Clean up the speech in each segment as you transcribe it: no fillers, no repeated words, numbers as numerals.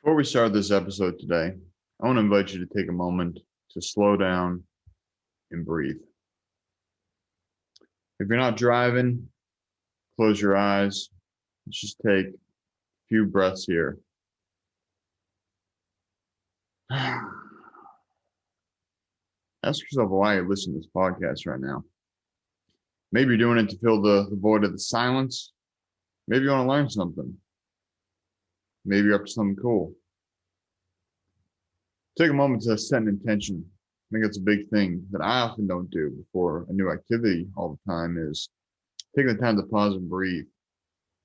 Before we start this episode today, I want to invite you to take a moment to slow down and breathe. If you're not driving, close your eyes. Let's just take a few breaths here. Ask yourself why you listen to this podcast right now. Maybe you're doing it to fill the void of the silence. Maybe you want to learn something. Maybe you're up to something cool. Take a moment to set an intention. I think that's a big thing that I often don't do before a new activity all the time is taking the time to pause and breathe.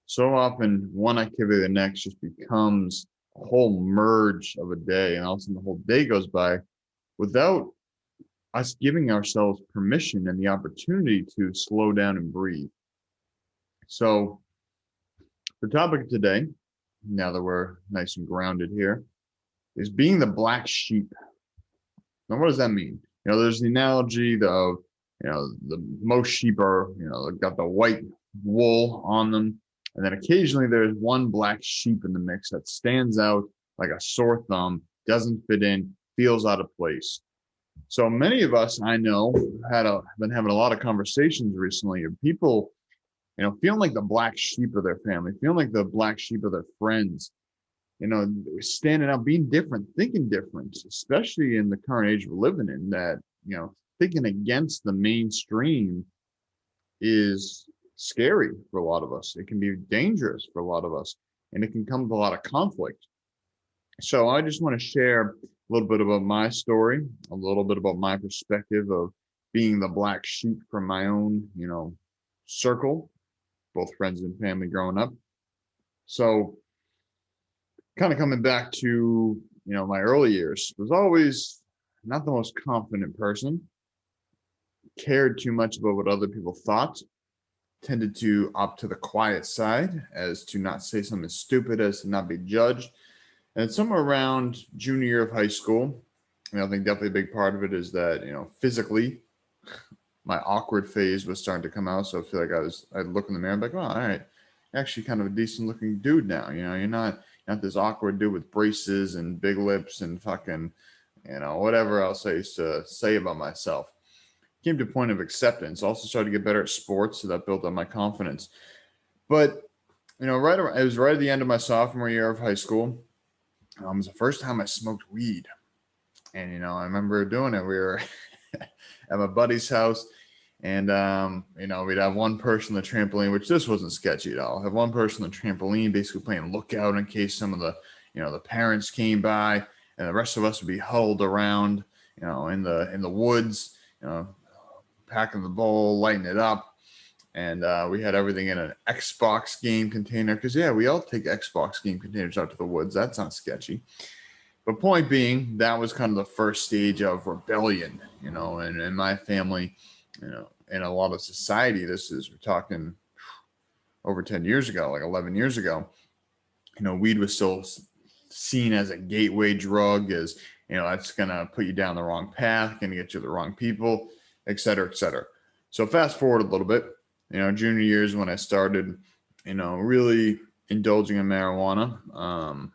So often one activity to the next just becomes a whole merge of a day, and all of a sudden the whole day goes by without us giving ourselves permission and the opportunity to slow down and breathe. So the topic of today, now that we're nice and grounded here, is being the black sheep. Now, what does that mean? There's the analogy of, the most sheep are, got the white wool on them. And then occasionally there's one black sheep in the mix that stands out like a sore thumb, doesn't fit in, feels out of place. So many of us I know have been having a lot of conversations recently of people, feeling like the black sheep of their family, feeling like the black sheep of their friends, standing out, being different, thinking different, especially in the current age we're living in, that, thinking against the mainstream is scary for a lot of us. It can be dangerous for a lot of us, and it can come with a lot of conflict. So I just want to share a little bit about my story, a little bit about my perspective of being the black sheep from my own, circle, both friends and family growing up. So kind of coming back to, my early years, was always not the most confident person, cared too much about what other people thought, tended to opt to the quiet side as to not say something stupid, as to not be judged. And somewhere around junior year of high school, I think definitely a big part of it is that, physically, my awkward phase was starting to come out. So I feel like I'd look in the mirror and be like, oh, all right, you're actually kind of a decent looking dude now. You're not this awkward dude with braces and big lips and fucking, whatever else I used to say about myself. Came to a point of acceptance. Also started to get better at sports, so that built up my confidence. But, it was right at the end of my sophomore year of high school. It was the first time I smoked weed. And, I remember doing it. We were at my buddy's house. And, we'd have one person on the trampoline, which this wasn't sketchy at all. Have one person on the trampoline basically playing lookout in case some of the, the parents came by, and the rest of us would be huddled around, in the woods, packing the bowl, lighting it up. And we had everything in an Xbox game container because, we all take Xbox game containers out to the woods. That's not sketchy. But point being, that was kind of the first stage of rebellion, and in my family, in a lot of society, we're talking over 10 years ago, like 11 years ago, weed was still seen as a gateway drug, as, that's going to put you down the wrong path, going to get you the wrong people, et cetera, et cetera. So fast forward a little bit, junior years when I started, really indulging in marijuana on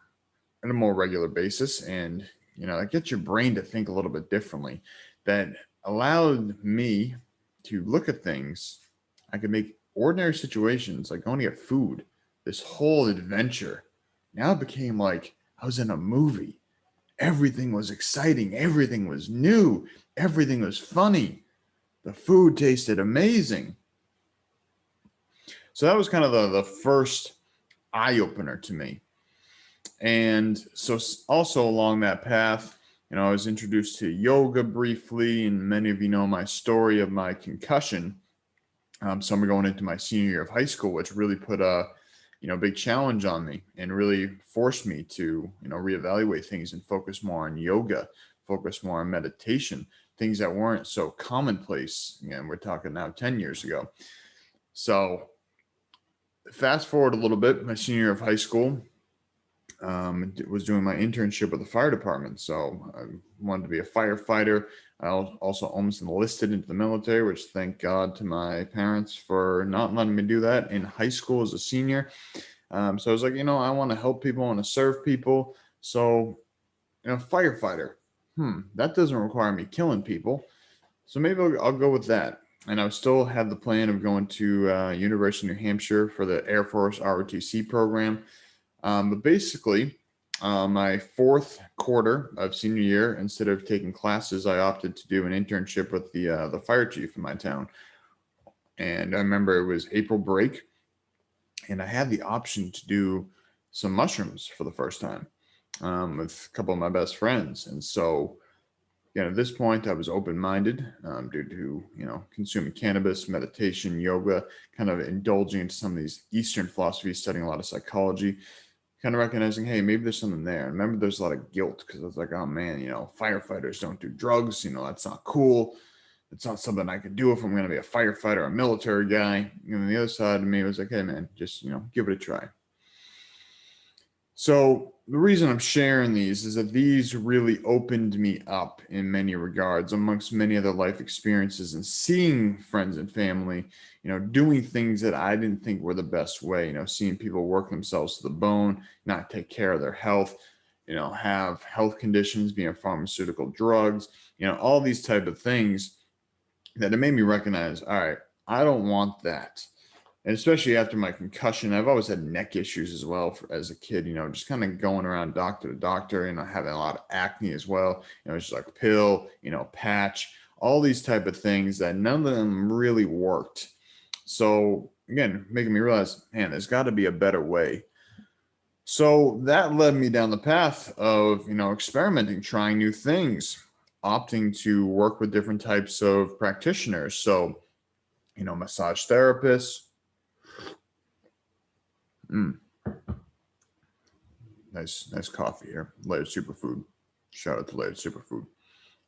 a more regular basis. And, it gets your brain to think a little bit differently. That allowed me to look at things. I could make ordinary situations like going to get food, this whole adventure. Now it became like I was in a movie. Everything was exciting. Everything was new. Everything was funny. The food tasted amazing. So that was kind of the first eye opener to me. And so also along that path, I was introduced to yoga briefly, and many of you know my story of my concussion. So I'm going into my senior year of high school, which really put a, big challenge on me and really forced me to, reevaluate things and focus more on yoga, focus more on meditation, things that weren't so commonplace. Again, we're talking now 10 years ago. So fast forward a little bit, my senior year of high school, was doing my internship with the fire department. So I wanted to be a firefighter. I also almost enlisted into the military, which thank God to my parents for not letting me do that in high school as a senior. So I was like, I want to help people, I want to serve people. So, firefighter, that doesn't require me killing people. So maybe I'll go with that. And I still have the plan of going to University of New Hampshire for the Air Force ROTC program. But basically, my fourth quarter of senior year, instead of taking classes, I opted to do an internship with the fire chief in my town. And I remember it was April break, and I had the option to do some mushrooms for the first time with a couple of my best friends. And so, at this point, I was open-minded due to consuming cannabis, meditation, yoga, kind of indulging into some of these Eastern philosophies, studying a lot of psychology, kind of recognizing, hey, maybe there's something there. And remember, there's a lot of guilt because I was like, oh man, firefighters don't do drugs. That's not cool. It's not something I could do if I'm going to be a firefighter or a military guy. And the other side of me was like, hey man, just give it a try. So the reason I'm sharing these is that these really opened me up in many regards, amongst many other life experiences, and seeing friends and family, doing things that I didn't think were the best way, seeing people work themselves to the bone, not take care of their health, have health conditions, being pharmaceutical drugs, all these type of things that it made me recognize, all right, I don't want that. And especially after my concussion, I've always had neck issues as well as a kid, just kind of going around doctor to doctor, having a lot of acne as well, just like pill, patch, all these type of things that none of them really worked. So again, making me realize, man, there's got to be a better way. So that led me down the path of, experimenting, trying new things, opting to work with different types of practitioners. So, massage therapists. Nice coffee here. Layered Superfood. Shout out to Layered Superfood.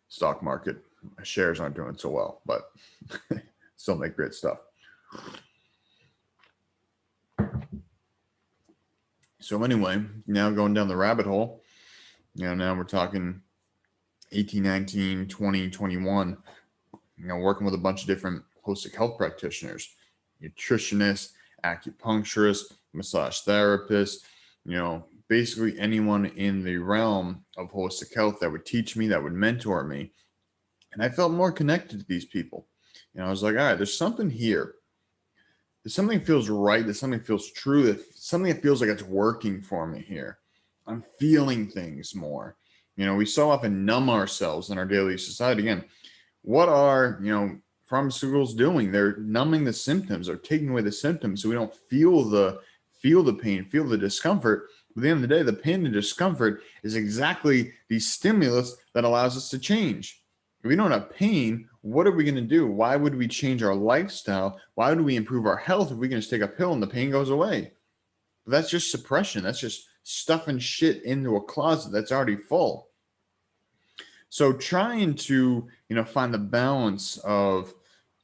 Stock market shares aren't doing so well, but still make great stuff. So anyway, now going down the rabbit hole, now we're talking 18, 19, 20, 21, working with a bunch of different holistic health practitioners, nutritionists, acupuncturists, massage therapists, basically anyone in the realm of holistic health that would teach me, that would mentor me. And I felt more connected to these people. I was like, all right, there's something here. There's something that feels right. There's something that feels true. Something that feels like it's working for me here. I'm feeling things more. We so often numb ourselves in our daily society. Again, what are, pharmaceuticals doing? They're numbing the symptoms or taking away the symptoms so we don't feel the pain, feel the discomfort. But at the end of the day, the pain and discomfort is exactly the stimulus that allows us to change. If we don't have pain, what are we going to do? Why would we change our lifestyle? Why would we improve our health if we can just take a pill and the pain goes away? But that's just suppression. That's just stuffing shit into a closet that's already full. So trying to, find the balance of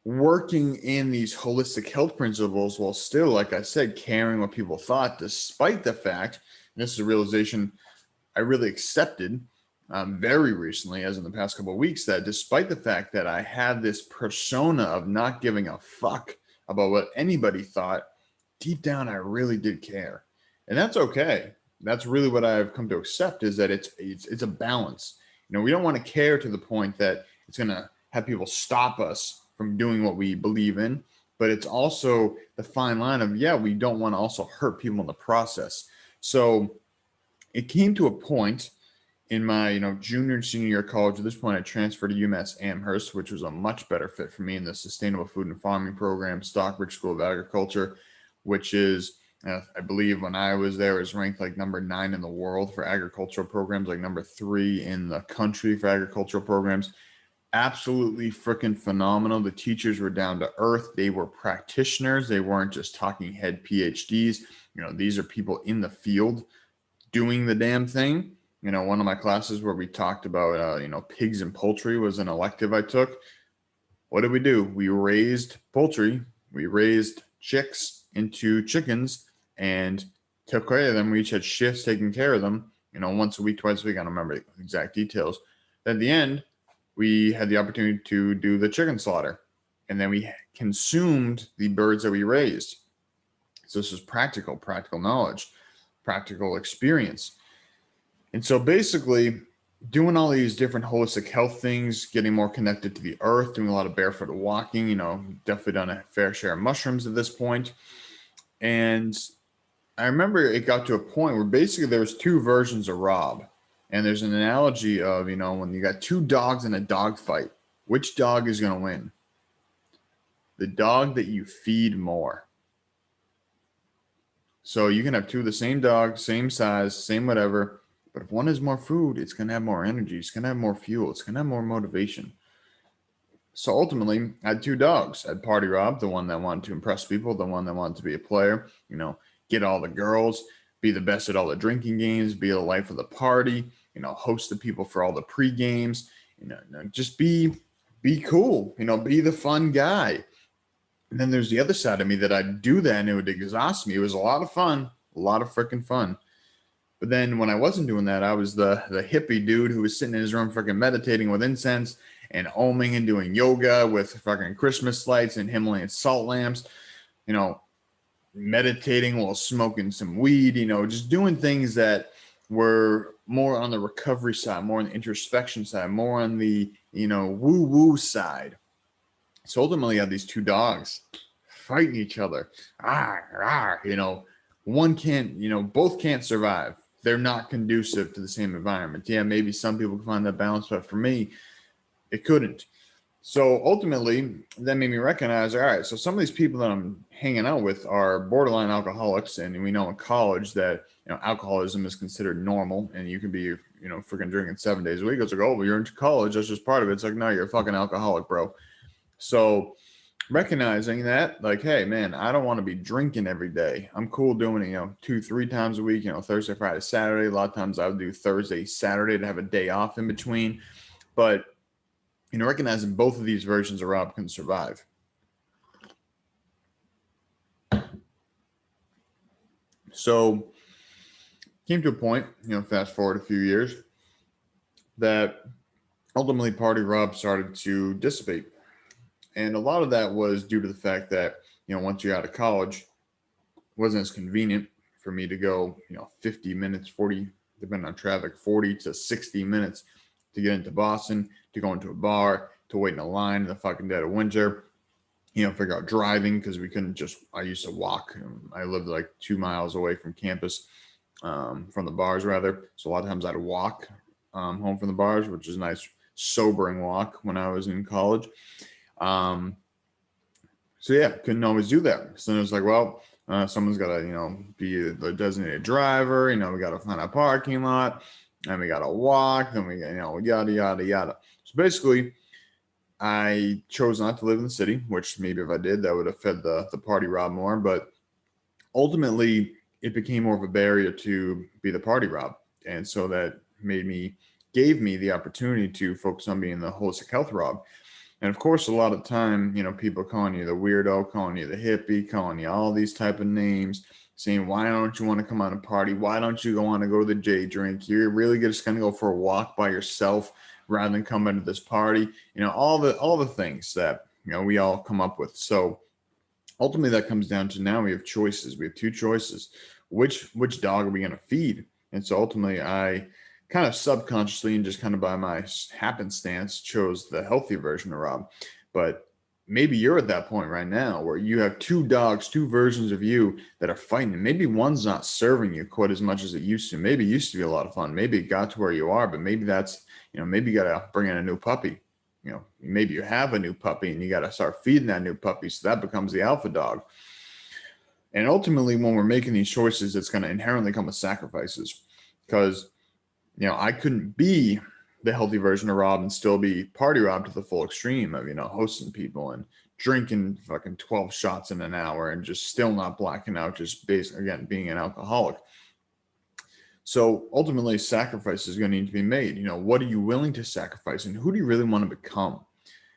working in these holistic health principles while still, like I said, caring what people thought, despite the fact, and this is a realization I really accepted very recently, as in the past couple of weeks, that despite the fact that I had this persona of not giving a fuck about what anybody thought, deep down I really did care, and that's okay. That's really what I've come to accept, is that it's a balance. We don't want to care to the point that it's going to have people stop us from doing what we believe in, but it's also the fine line of, we don't want to also hurt people in the process. So it came to a point in my junior and senior year of college. At this point, I transferred to UMass Amherst, which was a much better fit for me in the Sustainable Food and Farming program, Stockbridge School of Agriculture, which is, I believe when I was there, it was ranked like number 9 in the world for agricultural programs, like number 3 in the country for agricultural programs. Absolutely freaking phenomenal. The teachers were down to earth. They were practitioners. They weren't just talking head PhDs. These are people in the field doing the damn thing. One of my classes where we talked about, pigs and poultry was an elective I took. What did we do? We raised poultry. We raised chicks into chickens and took care of them. We each had shifts taking care of them, once a week, twice a week. I don't remember the exact details. At the end, we had the opportunity to do the chicken slaughter, and then we consumed the birds that we raised. So this was practical knowledge, practical experience. And so basically, doing all these different holistic health things, getting more connected to the earth, doing a lot of barefoot walking, definitely done a fair share of mushrooms at this point. And I remember it got to a point where basically there was two versions of Rob. And there's an analogy of, when you got two dogs in a dog fight, which dog is going to win? The dog that you feed more. So you can have two of the same dog, same size, same whatever, but if one has more food, it's going to have more energy. It's going to have more fuel. It's going to have more motivation. So ultimately, I had two dogs. I had Party Rob, the one that wanted to impress people, the one that wanted to be a player, get all the girls, be the best at all the drinking games, be the life of the party, host the people for all the pre games, just be cool, be the fun guy. And then there's the other side of me that I'd do that and it would exhaust me. It was a lot of fun, a lot of freaking fun. But then when I wasn't doing that, I was the hippie dude who was sitting in his room freaking meditating with incense and oming and doing yoga with fucking Christmas lights and Himalayan salt lamps, meditating while smoking some weed, just doing things that were more on the recovery side, more on the introspection side, more on the, woo-woo side. So ultimately, I had these two dogs fighting each other. One can't, both can't survive. They're not conducive to the same environment. Yeah, maybe some people can find that balance, but for me, it couldn't. So ultimately, that made me recognize, all right, so some of these people that I'm hanging out with are borderline alcoholics, and we know in college that alcoholism is considered normal, and you can be freaking drinking 7 days a week. It's like, oh, well, you're in college, that's just part of it. It's like, no, you're a fucking alcoholic, bro. So recognizing that, like, hey, man, I don't want to be drinking every day. I'm cool doing it, 2-3 times a week, Thursday, Friday, Saturday. A lot of times I would do Thursday, Saturday to have a day off in between. But, recognizing both of these versions of Rob can survive. So came to a point, fast forward a few years, that ultimately Party Rob started to dissipate. And a lot of that was due to the fact that, once you're out of college, it wasn't as convenient for me to go, 50 minutes, 40, depending on traffic, 40 to 60 minutes to get into Boston, to go into a bar, to wait in a line in the fucking dead of winter, figure out driving because I used to walk. I lived like 2 miles away from campus, from the bars rather. So a lot of times I'd walk home from the bars, which is a nice sobering walk when I was in college. So yeah, couldn't always do that. So it was like, well, someone's got to, be the designated driver. We got to find a parking lot, and we got to walk, then we, yada yada yada. So basically, I chose not to live in the city, which maybe if I did, that would have fed the Party Rob more. But ultimately, it became more of a barrier to be the Party Rob, and so that gave me the opportunity to focus on being the holistic health Rob. And of course, a lot of time, people calling you the weirdo, calling you the hippie, calling you all these type of names, saying, why don't you want to come on a party? Why don't you want to go to the J drink? You're really just going to go for a walk by yourself rather than come into this party. All the things that, we all come up with. So ultimately that comes down to now we have choices. We have two choices. Which dog are we going to feed? And so ultimately I kind of subconsciously and just kind of by my happenstance chose the healthy version of Rob. But maybe you're at that point right now where you have two dogs, two versions of you that are fighting. Maybe one's not serving you quite as much as it used to. Maybe it used to be a lot of fun. Maybe it got to where you are, but maybe that's, maybe you got to bring in a new puppy. Maybe you have a new puppy and you got to start feeding that new puppy. So that becomes the alpha dog. And ultimately, when we're making these choices, it's going to inherently come with sacrifices because I couldn't be the healthy version of Rob and still be Party Rob to the full extreme of, hosting people and drinking fucking 12 shots in an hour and just still not blacking out, just again, being an alcoholic. So ultimately, sacrifice is going to need to be made. What are you willing to sacrifice and who do you really want to become?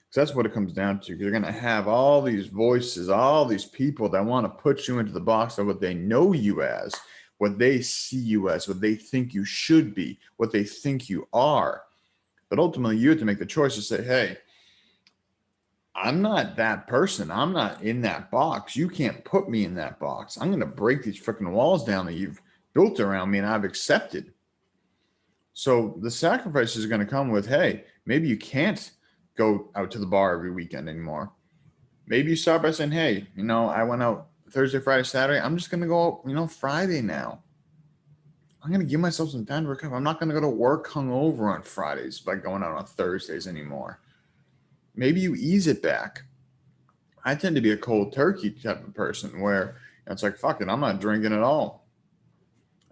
Because that's what it comes down to. You're going to have all these voices, all these people that want to put you into the box of what they know you as, what they see you as, what they think you should be, what they think you are. But ultimately, you have to make the choice to say, hey, I'm not that person. I'm not in that box. You can't put me in that box. I'm going to break these freaking walls down that you've built around me and I've accepted. So the sacrifice is going to come with, hey, maybe you can't go out to the bar every weekend anymore. Maybe you start by saying, hey, I went out Thursday, Friday, Saturday. I'm just going to go out, Friday now. I'm going to give myself some time to recover. I'm not going to go to work hungover on Fridays by going out on Thursdays anymore. Maybe you ease it back. I tend to be a cold turkey type of person where it's like, fuck it, I'm not drinking at all.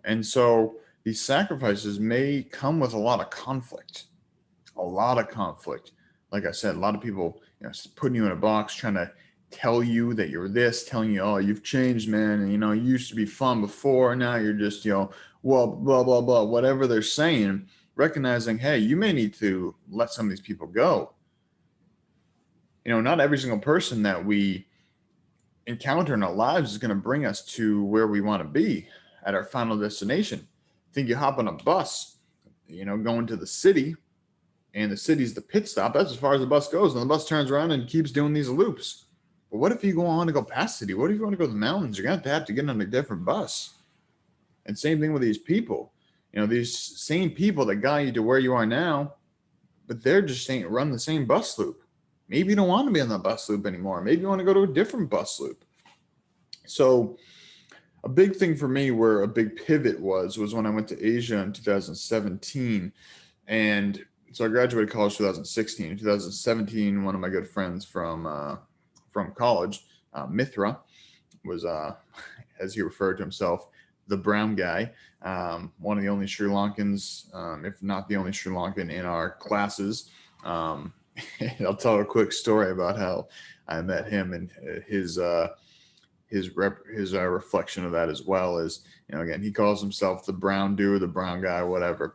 And so these sacrifices may come with a lot of conflict. A lot of conflict. Like I said, a lot of people, putting you in a box, trying to tell you that you're this, telling you, oh, you've changed, man. And, you used to be fun before. Now you're just, well, blah, blah, blah, whatever they're saying, recognizing, hey, you may need to let some of these people go. Not every single person that we encounter in our lives is going to bring us to where we want to be at our final destination. I think you hop on a bus, going to the city, and the city's the pit stop. That's as far as the bus goes. And the bus turns around and keeps doing these loops. But what if you go on to go past the city? What if you want to go to the mountains? You're going to have to get on a different bus. And same thing with these people. These same people that got you to where you are now, but they're just saying run the same bus loop. Maybe you don't want to be on that bus loop anymore. Maybe you want to go to a different bus loop. So a big thing for me where a big pivot was when I went to Asia in 2017. And so I graduated college 2016. In 2017, one of my good friends from college, Mithra, was, as he referred to himself, the brown guy, one of the only Sri Lankans, if not the only Sri Lankan in our classes. I'll tell a quick story about how I met him and his reflection of that as well is, again, he calls himself the brown dude, the brown guy, whatever.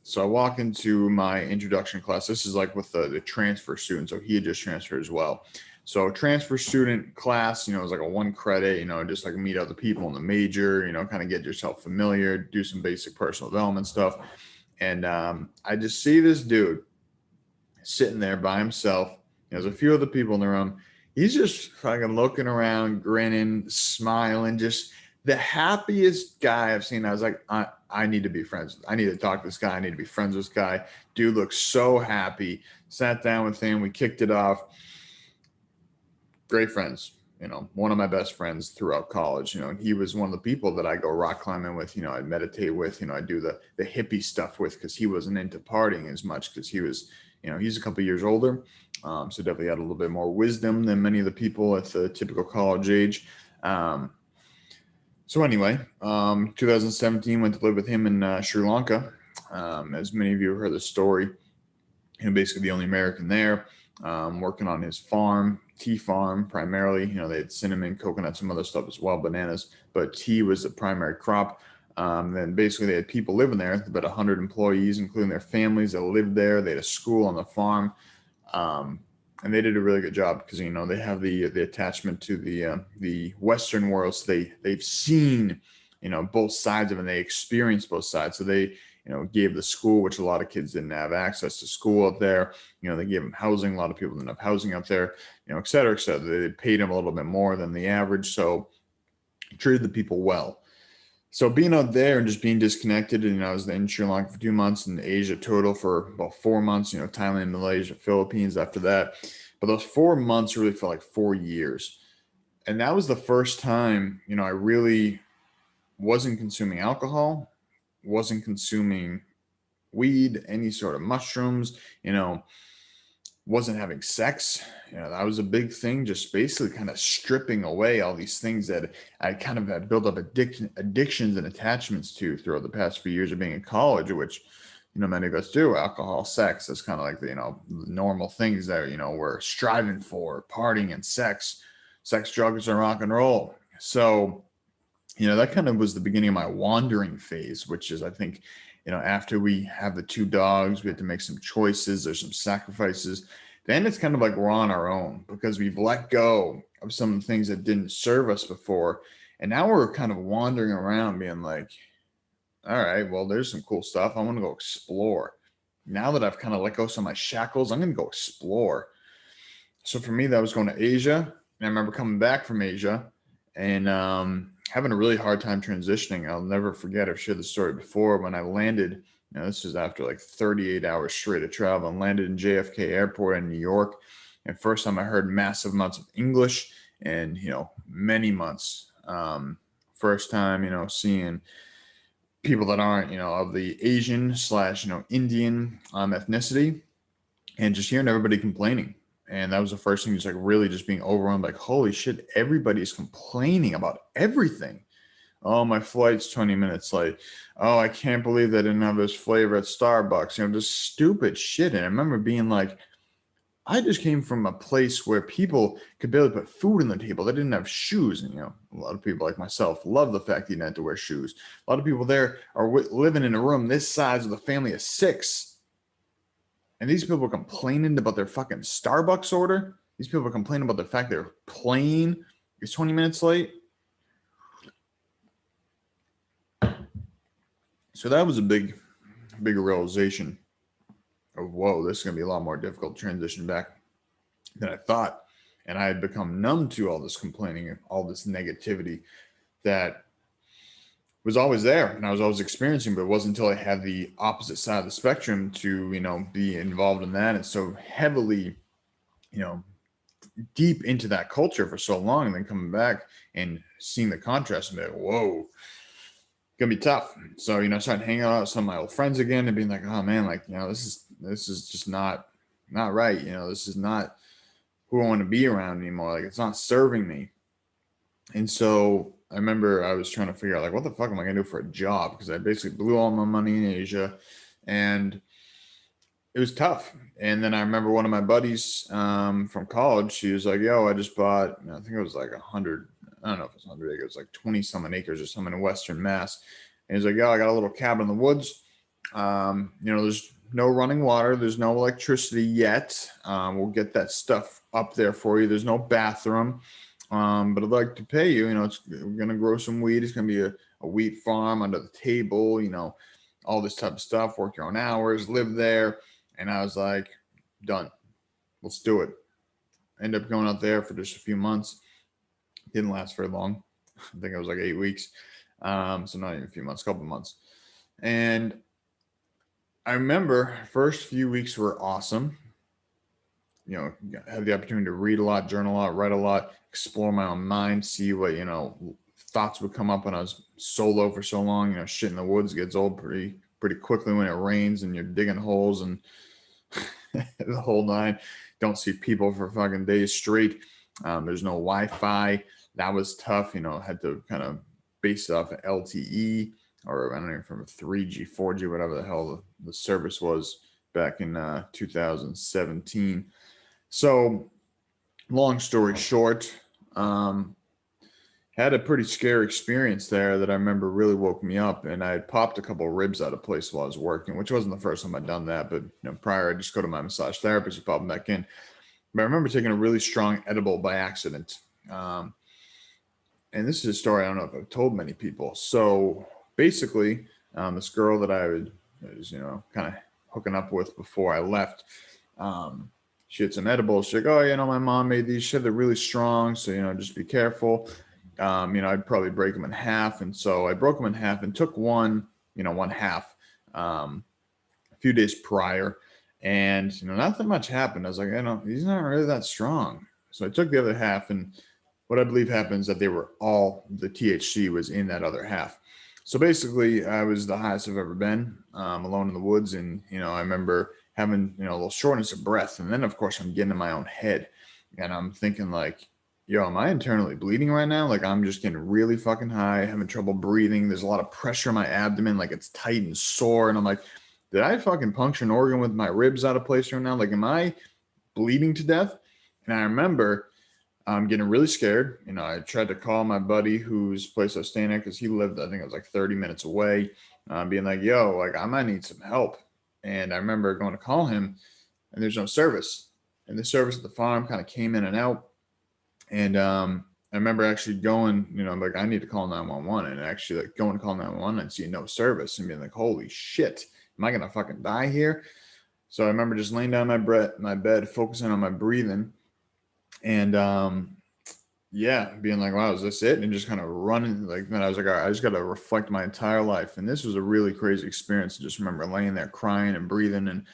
So I walk into my introduction class. This is like with the transfer student. So he had just transferred as well. So transfer student class, it was like a 1 credit, just like meet other people in the major, kind of get yourself familiar, do some basic personal development stuff. And I just see this dude sitting there by himself. There's a few other people in the room. He's just fucking looking around, grinning, smiling, just the happiest guy I've seen. I was like, I need to be friends. I need to talk to this guy. I need to be friends with this guy. Dude looks so happy. Sat down with him. We kicked it off. Great friends. One of my best friends throughout college. He was one of the people that I go rock climbing with. I'd meditate with. I do the hippie stuff with because he wasn't into partying as much because he was, he's a couple years older. So definitely had a little bit more wisdom than many of the people at the typical college age. So anyway, 2017 went to live with him in Sri Lanka. As many of you have heard the story, basically the only American there, working on his farm, tea farm primarily. They had cinnamon, coconut, some other stuff as well, bananas, but tea was the primary crop. Then basically they had people living there, about 100 employees, including their families that lived there. They had a school on the farm. And they did a really good job because they have the attachment to the Western world, so they've seen both sides of it, and they experienced both sides. So they gave the school, which a lot of kids didn't have access to school up there. They gave them housing. A lot of people didn't have housing up there. Et cetera, et cetera. They paid them a little bit more than the average, so treated the people well. So being out there and just being disconnected, and I was in Sri Lanka for 2 months and Asia total for about 4 months, Thailand, Malaysia, Philippines after that. But those 4 months really felt like 4 years. And that was the first time, I really wasn't consuming alcohol, wasn't consuming weed, any sort of mushrooms, wasn't having sex. That was a big thing, just basically kind of stripping away all these things that I kind of had built up addictions and attachments to throughout the past few years of being in college, which, many of us do. Alcohol, sex, that's kind of like the normal things that, we're striving for, partying and sex, drugs, and rock and roll. So, that kind of was the beginning of my wandering phase, which is, I think, after we have the 2 dogs, we have to make some choices. There's some sacrifices. Then it's kind of like we're on our own because we've let go of some of the things that didn't serve us before. And now we're kind of wandering around being like, all right, well, there's some cool stuff. I want to go explore. Now that I've kind of let go of some of my shackles, I'm going to go explore. So for me, that was going to Asia. And I remember coming back from Asia and having a really hard time transitioning. I'll never forget, I've shared the story before, when I landed This is after like 38 hours straight of travel, and landed in JFK Airport in New York. And first time I heard massive amounts of English and, many months. First time, seeing people that aren't, of the Asian slash, Indian ethnicity, and just hearing everybody complaining. And that was the first thing, just like really just being overwhelmed, like, holy shit, everybody's complaining about everything. Oh, my flight's 20 minutes late. Oh, I can't believe they didn't have this flavor at Starbucks. Just stupid shit. And I remember being like, I just came from a place where people could barely put food on the table. They didn't have shoes. And, a lot of people like myself love the fact that you didn't have to wear shoes. A lot of people there are living in a room this size with a family of 6. And these people are complaining about their fucking Starbucks order. These people are complaining about the fact their plane is 20 minutes late. So that was a big realization of, whoa, this is going to be a lot more difficult to transition back than I thought. And I had become numb to all this complaining and all this negativity that was always there and I was always experiencing, but it wasn't until I had the opposite side of the spectrum to, be involved in that and so heavily, deep into that culture for so long, and then coming back and seeing the contrast and be like, whoa, gonna be tough. So, I started hanging out with some of my old friends again and being like, oh man, like, this is just not right. This is not who I want to be around anymore. Like, it's not serving me. And so I remember I was trying to figure out, like, what the fuck am I gonna do for a job? Because I basically blew all my money in Asia, and it was tough. And then I remember one of my buddies from college, she was like, yo, I just bought, I think it was like 100, I don't know if it was 100 acres, it was like 20 something acres or something in Western Mass. And he's like, yo, I got a little cabin in the woods. There's no running water. There's no electricity yet. We'll get that stuff up there for you. There's no bathroom. But I'd like to pay you, we're going to grow some weed. It's going to be a wheat farm under the table, all this type of stuff, work your own hours, live there. And I was like, done. Let's do it. Ended up going out there for just a few months. Didn't last very long. I think it was like 8 weeks. So not even a few months, a couple of months. And I remember first few weeks were awesome. Had the opportunity to read a lot, journal a lot, write a lot, explore my own mind, see what, thoughts would come up when I was solo for so long. Shit in the woods gets old pretty quickly when it rains and you're digging holes and the whole nine. Don't see people for fucking days straight. There's no Wi-Fi. That was tough. Had to kind of base it off of LTE, or I don't know, from 3G, 4G, whatever the hell the service was back in 2017. So long story short, had a pretty scary experience there that I remember really woke me up, and I had popped a couple of ribs out of place while I was working, which wasn't the first time I'd done that, but prior I just go to my massage therapist, you pop them back in. But I remember taking a really strong edible by accident. And this is a story I don't know if I've told many people. So basically, this girl that I was, kind of hooking up with before I left, she had some edibles. She's like, oh, my mom made these. She said they're really strong, so, just be careful. I'd probably break them in half. And so I broke them in half and took one half a few days prior. And, not that much happened. I was like, these are not really that strong. So I took the other half, and what I believe happened is that the THC was in that other half. So basically, I was the highest I've ever been, alone in the woods. And, I remember having, a little shortness of breath. And then, of course, I'm getting in my own head. And I'm thinking, like, yo, am I internally bleeding right now? Like, I'm just getting really fucking high, having trouble breathing. There's a lot of pressure in my abdomen, like it's tight and sore. And I'm like, did I fucking puncture an organ with my ribs out of place right now? Like, am I bleeding to death? And I remember getting really scared. I tried to call my buddy whose place I was staying at, because he lived, I think it was like 30 minutes away, being like, yo, like, I might need some help. And I remember going to call him, and there's no service. And the service at the farm kind of came in and out. And I remember actually going, like, I need to call 911, and actually like going to call 911 and see no service and being like, holy shit, am I going to fucking die here? So I remember just laying down my bed, focusing on my breathing, and yeah, being like, wow, is this it? And just kind of running. Like, then I was like, all right, I just got to reflect my entire life. And this was a really crazy experience. I just remember laying there crying and breathing and,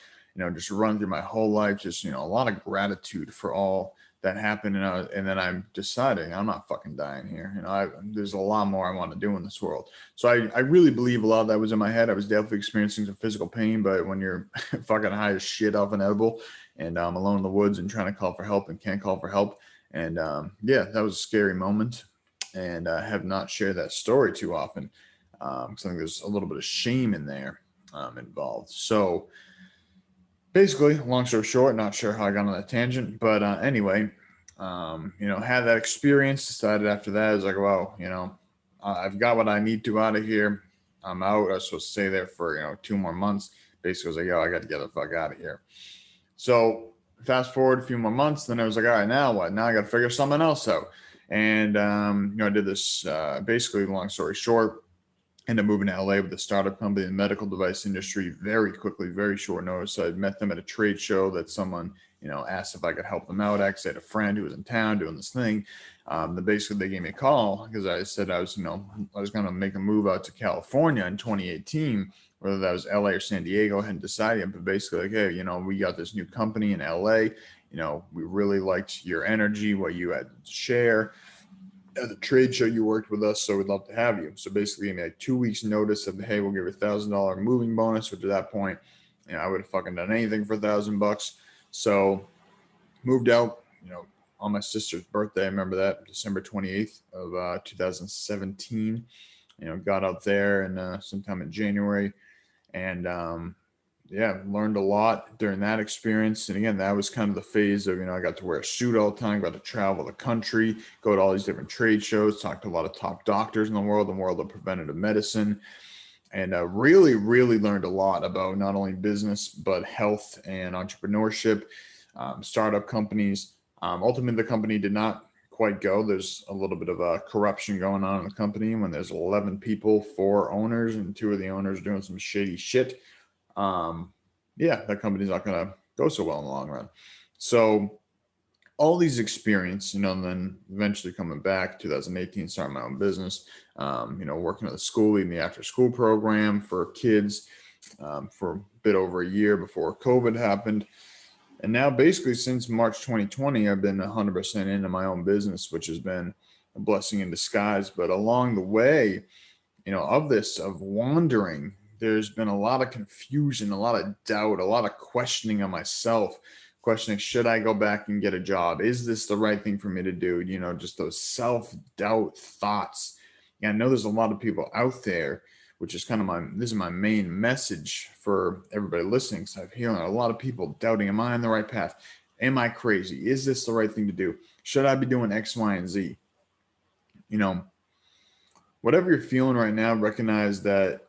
just running through my whole life. Just, a lot of gratitude for all that happened. And then I'm deciding I'm not fucking dying here. There's a lot more I want to do in this world. So I really believe a lot of that was in my head. I was definitely experiencing some physical pain, but when you're fucking high as shit off an edible and I'm alone in the woods and trying to call for help and can't call for help, and yeah, that was a scary moment. And I have not shared that story too often because I think there's a little bit of shame in there involved. So basically, long story short, not sure how I got on that tangent, but anyway, had that experience. Decided after that, I was like, well, I've got what I need to out of here. I'm out. I was supposed to stay there for 2 more months. Basically, I was like, yo, I got to get the fuck out of here. So fast forward a few more months, then I was like, all right, now what? Now I got to figure something else out. And I did this. Basically, long story short, ended up moving to LA with a startup company in the medical device industry very quickly, very short notice. So I met them at a trade show that someone, asked if I could help them out. Actually, I had a friend who was in town doing this thing. Basically they gave me a call because I said I was going to make a move out to California in 2018, whether that was LA or San Diego. I hadn't decided, but basically like, hey, we got this new company in LA. We really liked your energy, what you had to share at the trade show. You worked with us, so we'd love to have you. So basically, gave me like 2 weeks notice of, hey, we'll give you $1,000 moving bonus. Which at that point, I would have fucking done anything for $1,000. So moved out, on my sister's birthday. I remember that December 28th of 2017. Got out there and sometime in January, and yeah, learned a lot during that experience. And again, that was kind of the phase of, I got to wear a suit all the time, got to travel the country, go to all these different trade shows, talk to a lot of top doctors in the world of preventative medicine, and really, really learned a lot about not only business, but health and entrepreneurship, startup companies. Ultimately, the company did not quite go. There's a little bit of corruption going on in the company when there's 11 people, 4 owners, and 2 of the owners doing some shady shit. Yeah, that company's not going to go so well in the long run. So all these experience, and then eventually coming back 2018, starting my own business, working at the school, leading the after school program for kids for a bit over a year before COVID happened. And now basically since March 2020, I've been 100% into my own business, which has been a blessing in disguise. But along the way, of wandering, there's been a lot of confusion, a lot of doubt, a lot of questioning of myself, questioning, should I go back and get a job? Is this the right thing for me to do? Just those self-doubt thoughts. I know there's a lot of people out there, which is kind of this is my main message for everybody listening. So I'm hearing a lot of people doubting, am I on the right path? Am I crazy? Is this the right thing to do? Should I be doing X, Y, and Z? Whatever you're feeling right now, recognize that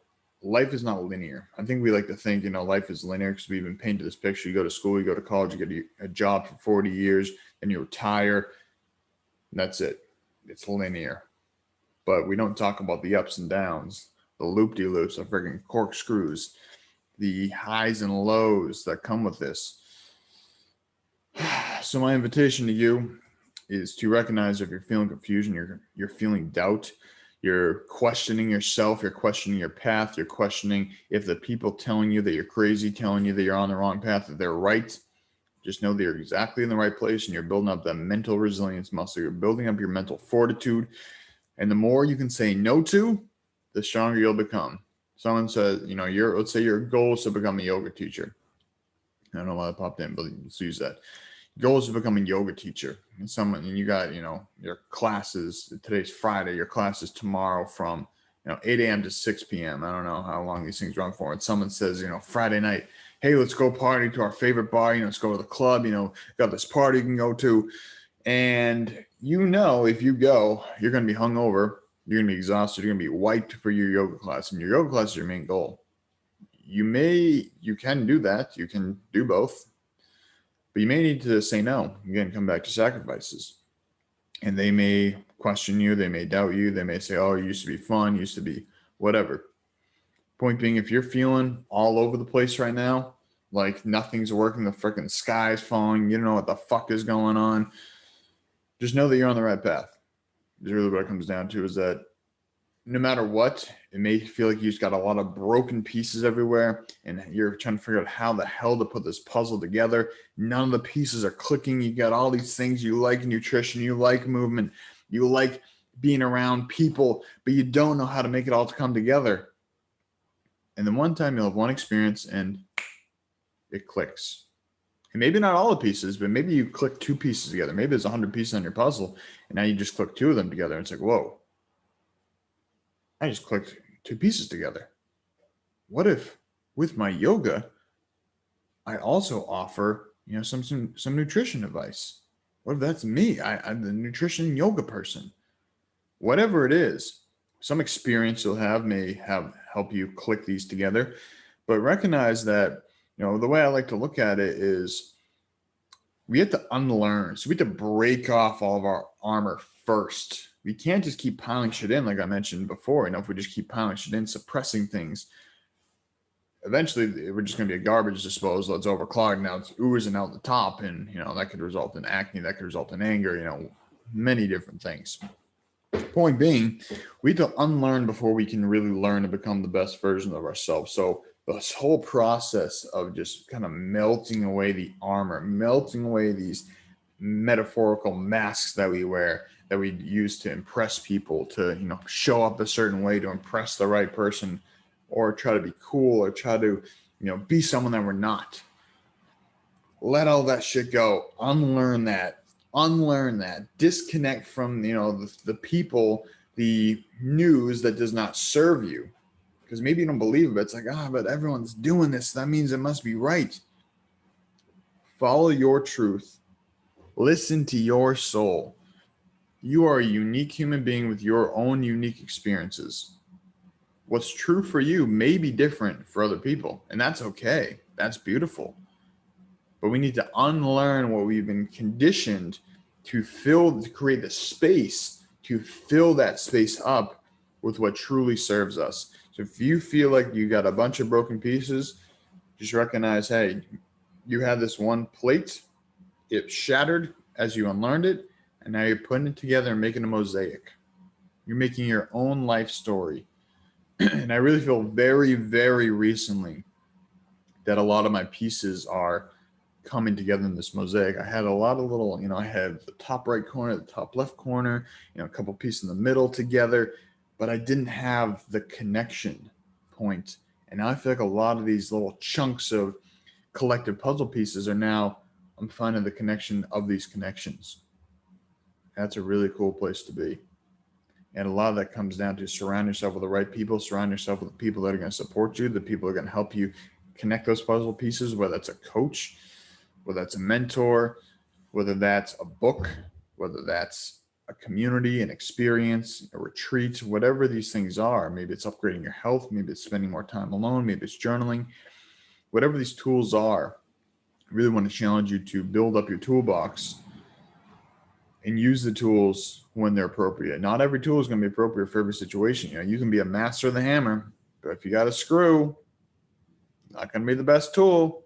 life is not linear. I think we like to think, life is linear because we've been painted this picture. You go to school, you go to college, you get a job for 40 years, then you retire. And that's it. It's linear. But we don't talk about the ups and downs, the loop-de-loops, the freaking corkscrews, the highs and lows that come with this. So my invitation to you is to recognize if you're feeling confusion, you're feeling doubt, you're questioning yourself, you're questioning your path, you're questioning if the people telling you that you're crazy, telling you that you're on the wrong path, that they're right. Just know that you're exactly in the right place and you're building up that mental resilience muscle. You're building up your mental fortitude. And the more you can say no to, the stronger you'll become. Someone says, let's say your goal is to become a yoga teacher. I don't know why that popped in, but let's use that. Goal is to become a yoga teacher. And you got, your classes. Today's Friday. Your class is tomorrow from 8 a.m. to 6 p.m. I don't know how long these things run for. And someone says, Friday night, hey, let's go party to our favorite bar. Let's go to the club. Got this party you can go to. And if you go, you're going to be hungover. You're going to be exhausted. You're going to be wiped for your yoga class. And your yoga class is your main goal. You can do that. You can do both. But you may need to say no. Again, come back to sacrifices. And they may question you. They may doubt you. They may say, oh, it used to be fun, used to be whatever. Point being, if you're feeling all over the place right now, like nothing's working, the freaking sky is falling, you don't know what the fuck is going on, just know that you're on the right path. is really what it comes down to, is that no matter what, it may feel like you just got a lot of broken pieces everywhere and you're trying to figure out how the hell to put this puzzle together. None of the pieces are clicking. You got all these things you like: nutrition, you like movement, you like being around people, but you don't know how to make it all to come together. And then one time you'll have one experience and it clicks. And maybe not all the pieces, but maybe you click two pieces together. Maybe there's 100 pieces on your puzzle and now you just click two of them together. And it's like, whoa, I just clicked two pieces together. What if with my yoga, I also offer, some nutrition advice? What if that's me? I'm the nutrition and yoga person. Whatever it is, some experience you'll have may help you click these together. But recognize that, the way I like to look at it is we have to unlearn. So we have to break off all of our armor first. We can't just keep piling shit in, like I mentioned before. If we just keep piling shit in, suppressing things, eventually we're just going to be a garbage disposal. It's overclogged. Now it's oozing out the top, and that could result in acne. That could result in anger. Many different things. Point being, we have to unlearn before we can really learn to become the best version of ourselves. So this whole process of just kind of melting away the armor, melting away these metaphorical masks that we wear, that we use to impress people, to show up a certain way to impress the right person, or try to be cool, or try to be someone that we're not. Let all that shit go. Unlearn that. Disconnect from the people, the news that does not serve you, because maybe you don't believe it, but it's like, but everyone's doing this, that means it must be right. Follow your truth. Listen to your soul. You are a unique human being with your own unique experiences. What's true for you may be different for other people, and that's okay. That's beautiful. But we need to unlearn what we've been conditioned to create the space, to fill that space up with what truly serves us. So if you feel like you got a bunch of broken pieces, just recognize, hey, you had this one plate, it shattered as you unlearned it, and now you're putting it together and making a mosaic. You're making your own life story. And I really feel very, very recently that a lot of my pieces are coming together in this mosaic. I had a lot of little, I had the top right corner, the top left corner, a couple pieces in the middle together, but I didn't have the connection point. And now I feel like a lot of these little chunks of collective puzzle pieces I'm finding the connection of these connections. That's a really cool place to be. And a lot of that comes down to surround yourself with the right people, surround yourself with the people that are going to support you, the people that are going to help you connect those puzzle pieces, whether that's a coach, whether that's a mentor, whether that's a book, whether that's a community, an experience, a retreat, whatever these things are. Maybe it's upgrading your health, maybe it's spending more time alone, maybe it's journaling. Whatever these tools are, I really want to challenge you to build up your toolbox and use the tools when they're appropriate. Not every tool is going to be appropriate for every situation. You can be a master of the hammer, but if you got a screw, not going to be the best tool.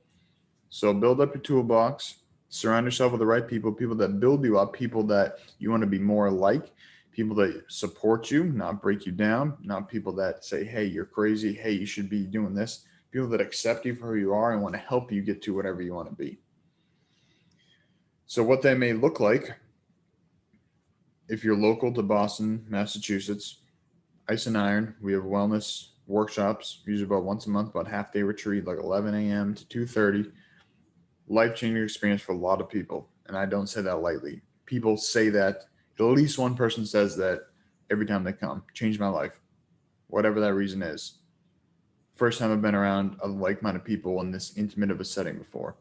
So build up your toolbox, surround yourself with the right people, people that build you up, people that you want to be more like, people that support you, not break you down, not people that say, hey, you're crazy, hey, you should be doing this, people that accept you for who you are and want to help you get to whatever you want to be. So what that may look like, if you're local to Boston, Massachusetts, Ice and Iron, we have wellness workshops, usually about once a month, about half-day retreat, like 11 a.m. to 2:30. Life-changing experience for a lot of people, and I don't say that lightly. People say that, at least one person says that every time they come. Changed my life, whatever that reason is. First time I've been around like-minded people in this intimate of a setting before.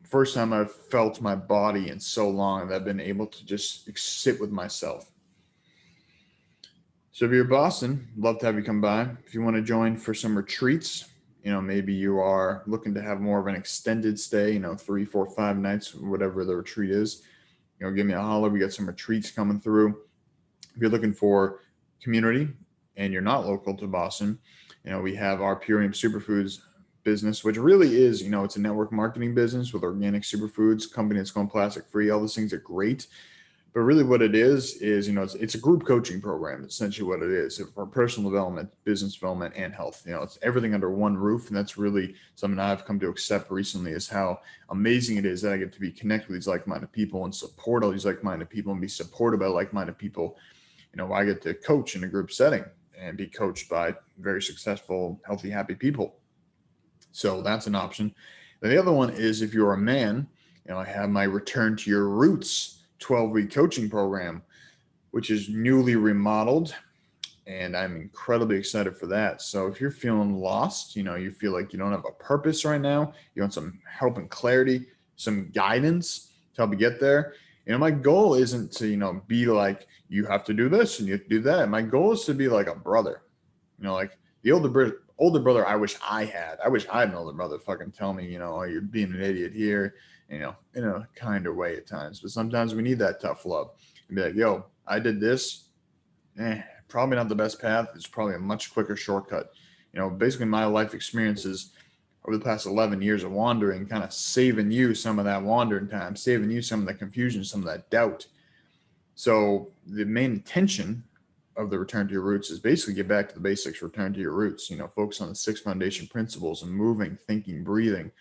First time I've felt my body in so long that I've been able to just sit with myself. So if you're in Boston, love to have you come by. If you want to join for some retreats, maybe you are looking to have more of an extended stay, 3, 4, 5 nights, whatever the retreat is, give me a holler. We got some retreats coming through. If you're looking for community and you're not local to Boston, we have our Purium Superfoods business, which really is, it's a network marketing business with organic superfoods, company that's going plastic free. All those things are great. But really what it is, it's a group coaching program, essentially what it is for personal development, business development, and health. It's everything under one roof. And that's really something I've come to accept recently, is how amazing it is that I get to be connected with these like-minded people and support all these like-minded people and be supported by like-minded people. I get to coach in a group setting and be coached by very successful, healthy, happy people. So that's an option. And the other one is, if you're a man, I have my Return to Your Roots 12-week coaching program, which is newly remodeled, and I'm incredibly excited for that. So if you're feeling lost, you feel like you don't have a purpose right now, you want some help and clarity, some guidance to help you get there. My goal isn't to, be like, you have to do this and you have to do that. My goal is to be like a brother, like the older brother I wish I had. I wish I had an older brother fucking tell me, oh, you're being an idiot here, in a kinder way at times. But sometimes we need that tough love and be like, yo, I did this. Probably not the best path. It's probably a much quicker shortcut. Basically my life experiences over the past 11 years of wandering, kind of saving you some of that wandering time, saving you some of the confusion, some of that doubt. So the main intention of the Return to Your Roots is basically get back to the basics, return to your roots, focus on the 6 foundation principles and moving, thinking, breathing,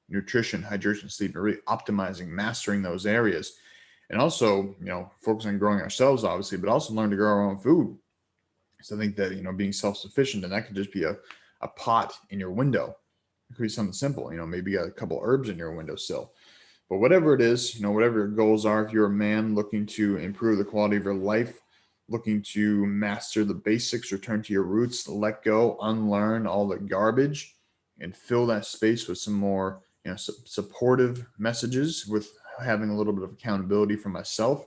nutrition, hydration, sleep, and really optimizing, mastering those areas. And also, focus on growing ourselves, obviously, but also learn to grow our own food. So I think that, being self-sufficient, and that could just be a pot in your window. It could be something simple, maybe you got a couple herbs in your windowsill. But whatever it is, whatever your goals are, if you're a man looking to improve the quality of your life, looking to master the basics, return to your roots, let go, unlearn all the garbage, and fill that space with some more, supportive messages, with having a little bit of accountability for myself.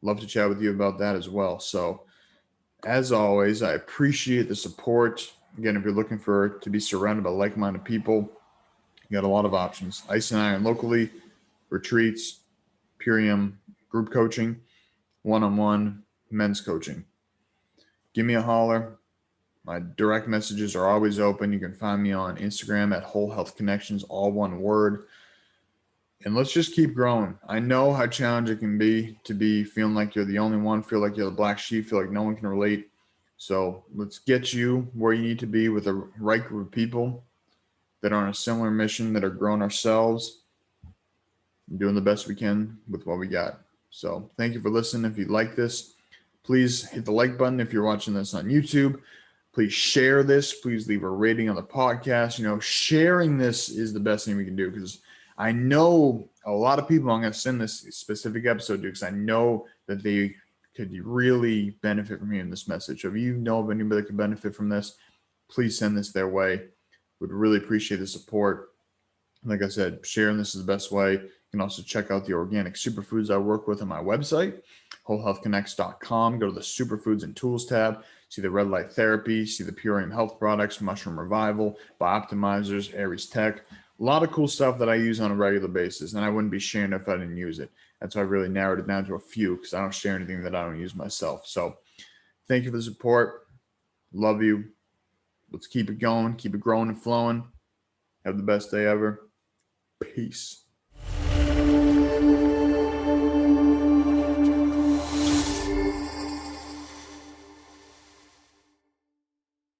Love to chat with you about that as well. So as always, I appreciate the support. Again, if you're looking to be surrounded by like-minded people, you got a lot of options. Ice and Iron locally, retreats, Purium, group coaching, one-on-one, men's coaching. Give me a holler. My direct messages are always open. You can find me on Instagram at Whole Health Connections, all one word. And let's just keep growing. I know how challenging it can be to be feeling like you're the only one, feel like you're the black sheep, feel like no one can relate. So let's get you where you need to be with the right group of people that are on a similar mission, that are growing ourselves, and doing the best we can with what we got. So thank you for listening. If you like this, please hit the like button. If you're watching this on YouTube, please share this. Please leave a rating on the podcast. Sharing this is the best thing we can do, because I know a lot of people I'm going to send this specific episode to, because I know that they could really benefit from hearing this message. So if you know of anybody that could benefit from this, please send this their way. Would really appreciate the support. Like I said, sharing this is the best way. You can also check out the organic superfoods I work with on my website, wholehealthconnects.com. Go to the superfoods and tools tab. See the red light therapy, see the Purium health products, mushroom revival, bioptimizers, Aries Tech. A lot of cool stuff that I use on a regular basis, and I wouldn't be sharing if I didn't use it. That's why I really narrowed it down to a few, because I don't share anything that I don't use myself. So thank you for the support. Love you. Let's keep it going, keep it growing and flowing. Have the best day ever. Peace.